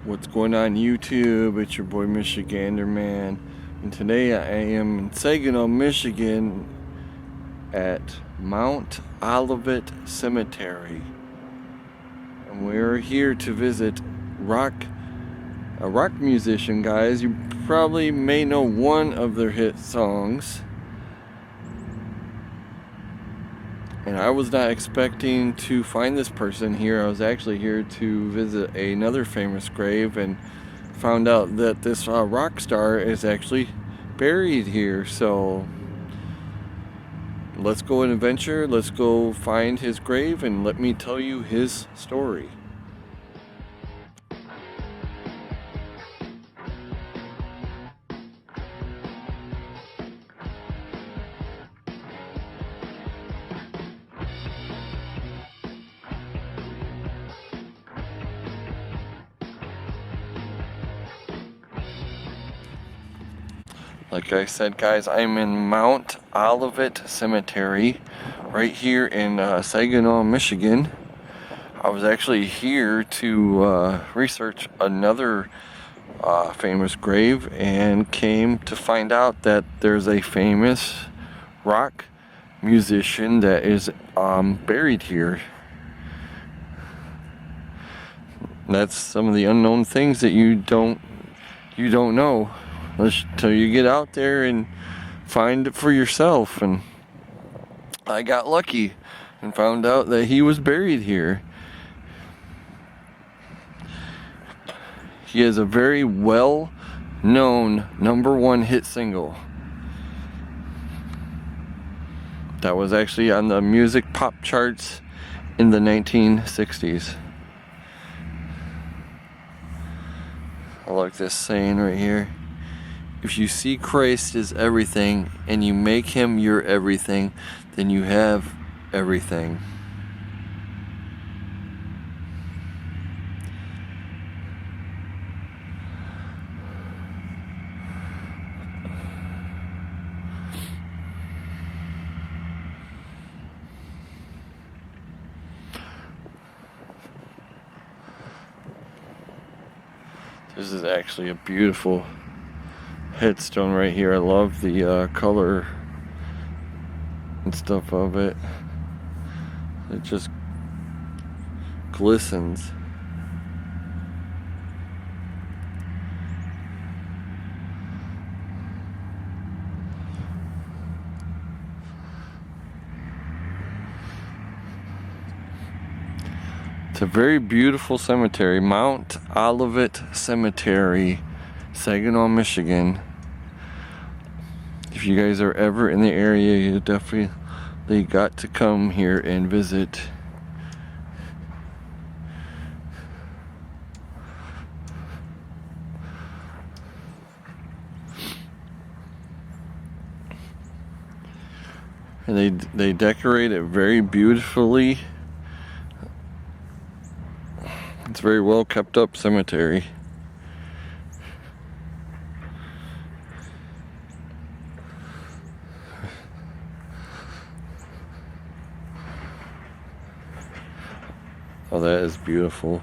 What's going on YouTube? It's your boy MICHIGANDERMAN, and today I am in Saginaw, Michigan at Mount Olivet Cemetery, and we're here to visit a rock musician, guys. You probably may know one of their hit songs, and I was not expecting to find this person here. I was actually here to visit another famous grave and found out that this rock star is actually buried here. So let's go on an adventure. Let's go find his grave and let me tell you his story. Like I said, guys, I'm in Mount Olivet Cemetery right here in Saginaw, Michigan. I was actually here to research another famous grave and came to find out that there's a famous rock musician that is buried here. That's some of the unknown things that you don't know until you get out there and find it for yourself. And I got lucky and found out that he was buried here. He has a very well known #1 hit single that was actually on the music pop charts in the 1960s. I like this saying right here: if you see Christ as everything and you make him your everything, then you have everything. This is actually a beautiful headstone right here. I love the color and stuff of it. It just glistens. It's a very beautiful cemetery, Mount Olivet Cemetery, Saginaw, Michigan. If you guys are ever in the area, you definitely got to come here and visit. And they decorate it very beautifully. It's a very well kept up cemetery. Oh, that is beautiful.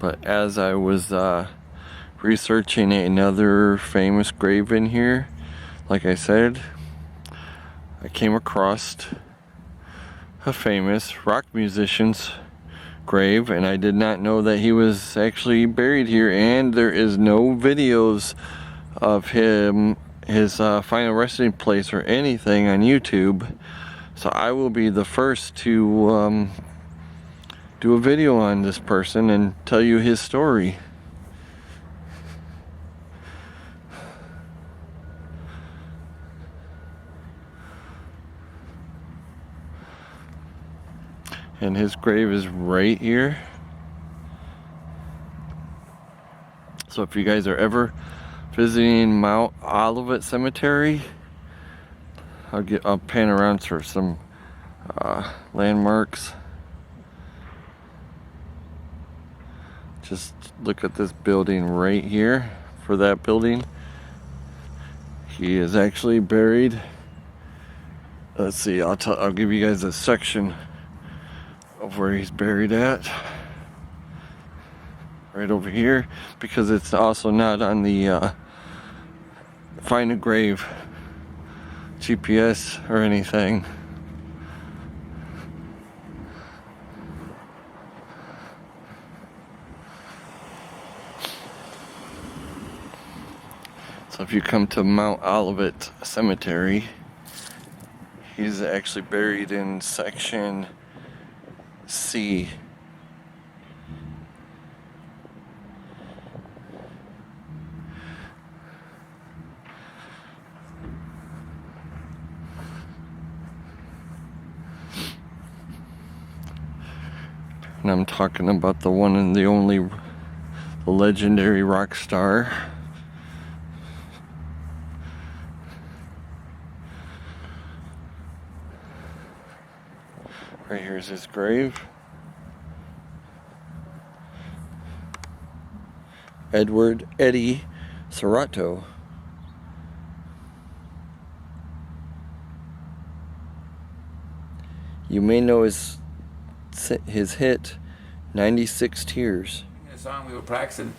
But as I was researching another famous grave in here, like I said, I came across a famous rock musician's grave, and I did not know that he was actually buried here. And there is no videos of his final resting place or anything on YouTube, so I will be the first to do a video on this person and tell you his story. And his grave is right here. So if you guys are ever visiting Mount Olivet Cemetery, I'll pan around for some landmarks. Just look at this building right here. For that building, he is actually buried. Let's see, I'll give you guys a section of where he's buried at. Right over here, because it's also not on the Find a Grave GPS or anything. So if you come to Mount Olivet Cemetery, he's actually buried in section C. And I'm talking about the one and the only, the legendary rock star. Right here's his grave. Eddie Serrato. You may know his hit, 96 Tears. The song we were practicing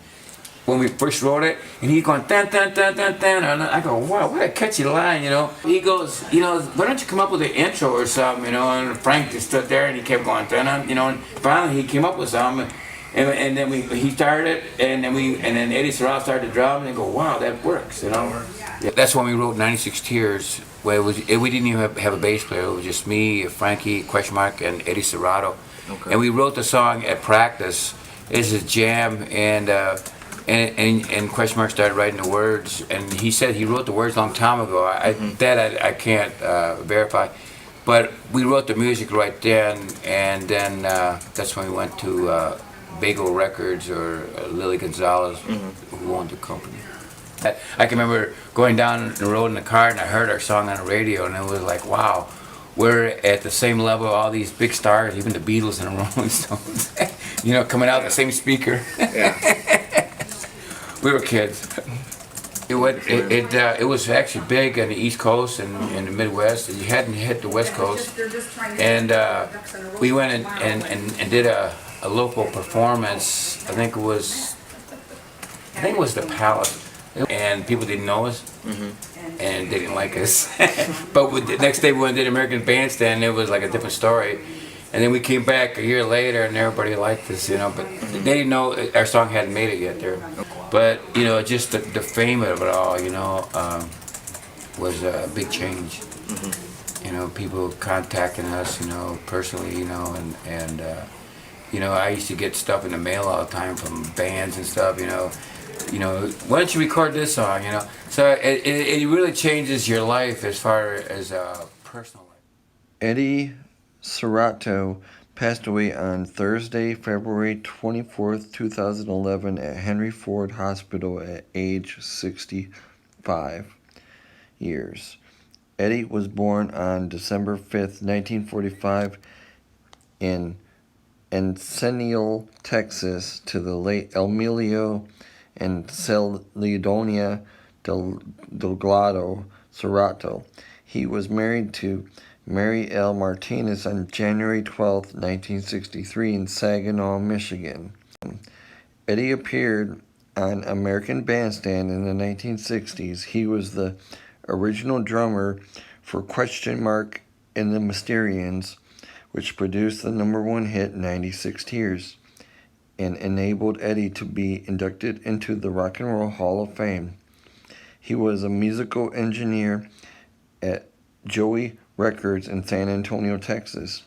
when we first wrote it, and he's going dun dun dun dun dun, and I go, wow, what a catchy line, you know. He goes, why don't you come up with an intro or something, you know? And Frank just stood there and he kept going dun dun, you know. And finally he came up with something, and then he started, and then Eddie Serrato started the drum, and go, wow, that works, you know. Yeah, that's when we wrote 96 Tears. Where we didn't even have a bass player. It was just me, Frankie, and Eddie Serrato. Okay. And we wrote the song at practice. It's a jam, and started writing the words. And he said he wrote the words a long time ago. I can't verify, but we wrote the music right then. And then that's when we went to Bagel Records or Lily Gonzalez, who owned the company. I can remember going down the road in the car and I heard our song on the radio, and it was like, wow, we're at the same level, all these big stars, even the Beatles and the Rolling Stones, you know, coming out the same speaker. Yeah. We were kids. It was actually big on the East Coast and in the Midwest. You hadn't hit the West Coast. And we went and did a local performance. I think it was the Palace. And people didn't know us, and they didn't like us. But the next day we went to the American Bandstand, and it was like a different story. And then we came back a year later, and everybody liked us, you know. But they didn't know our song hadn't made it yet there. But you know, just the fame of it all, you know, was a big change. You know, people contacting us, you know, personally, you know, and you know, I used to get stuff in the mail all the time from bands and stuff, you know, why don't you record this song, you know? So it really changes your life as far as personal life. Eddie Serrato passed away on Thursday, February 24th, 2011 at Henry Ford Hospital at age 65 years. Eddie was born on December 5th, 1945 in Encinial, Texas, to the late Emilio and Celedonia Delgado Serrato. He was married to Mary L. Martinez on January 12, 1963 in Saginaw, Michigan. Eddie appeared on American Bandstand in the 1960s. He was the original drummer for Question Mark and the Mysterians, which produced the #1 hit 96 Tears, and enabled Eddie to be inducted into the Rock and Roll Hall of Fame. He was a musical engineer at Joey Records in San Antonio, Texas.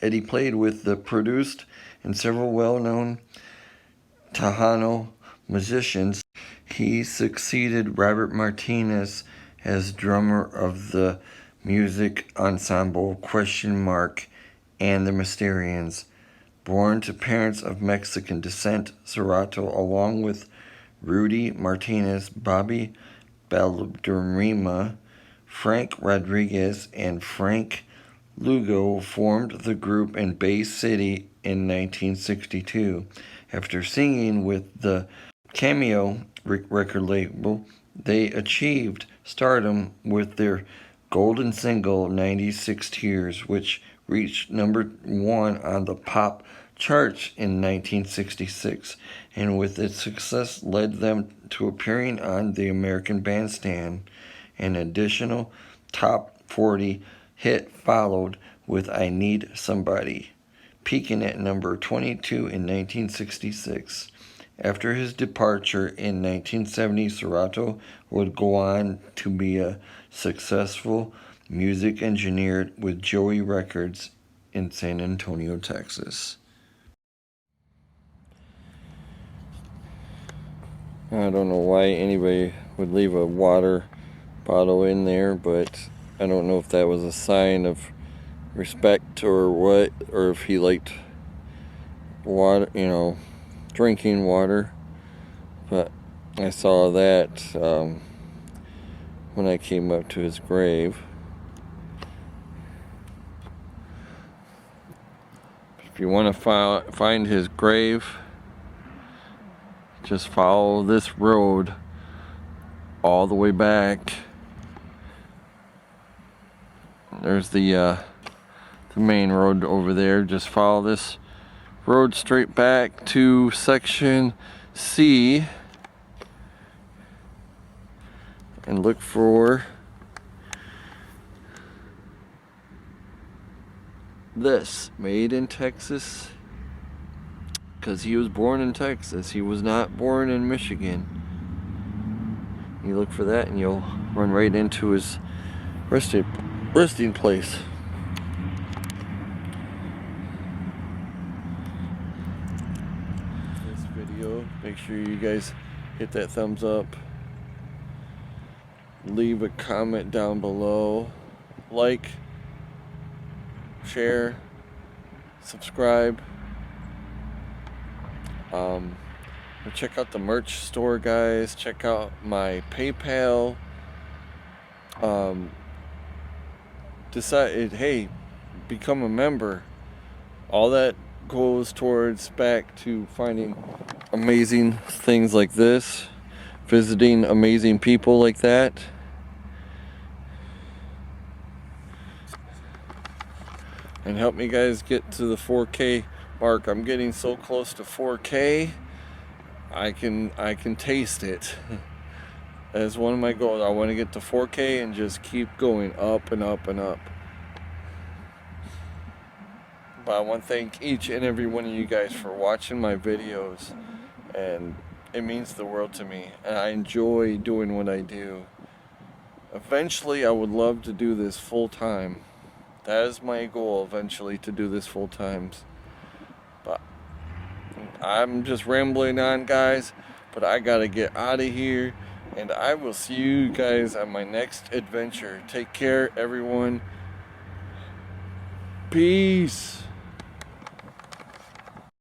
Eddie played with the produced and several well-known Tejano musicians. He succeeded Robert Martinez as drummer of the music ensemble Question Mark and the Mysterians. Born to parents of Mexican descent, Serrato, along with Rudy Martinez, Bobby Balderrama, Frank Rodriguez and Frank Lugo formed the group in Bay City in 1962. After singing with the Cameo record label, they achieved stardom with their golden single 96 Tears, which reached #1 on the pop charts in 1966, and with its success led them to appearing on the American Bandstand. An additional top 40 hit followed with I Need Somebody, peaking at number 22 in 1966. After his departure in 1970, Serrato would go on to be a successful music engineer with Joey Records in San Antonio, Texas. I don't know why anybody would leave a water bottle in there, but I don't know if that was a sign of respect or what, or if he liked water, drinking water. But I saw that when I came up to his grave. If you want to find his grave, just follow this road all the way back. There's the main road over there. Just follow this road straight back to section C and look for this, made in Texas, because he was born in Texas. He was not born in Michigan. You look for that and you'll run right into his resting place. This video, make sure you guys hit that thumbs up, leave a comment down below, like, share, subscribe. Check out the merch store, guys. Check out my PayPal. Hey, become a member. All that goes towards back to finding amazing things like this, visiting amazing people like that. And help me guys get to the 4K mark. I'm getting so close to 4K. I can taste it. That's one of my goals. I want to get to 4K and just keep going up and up and up. But I want to thank each and every one of you guys for watching my videos, and it means the world to me, and I enjoy doing what I do. Eventually I would love to do this full time. That is my goal, eventually, to do this full time. But I'm just rambling on, guys, but I gotta get out of here, and I will see you guys on my next adventure. Take care, everyone. Peace.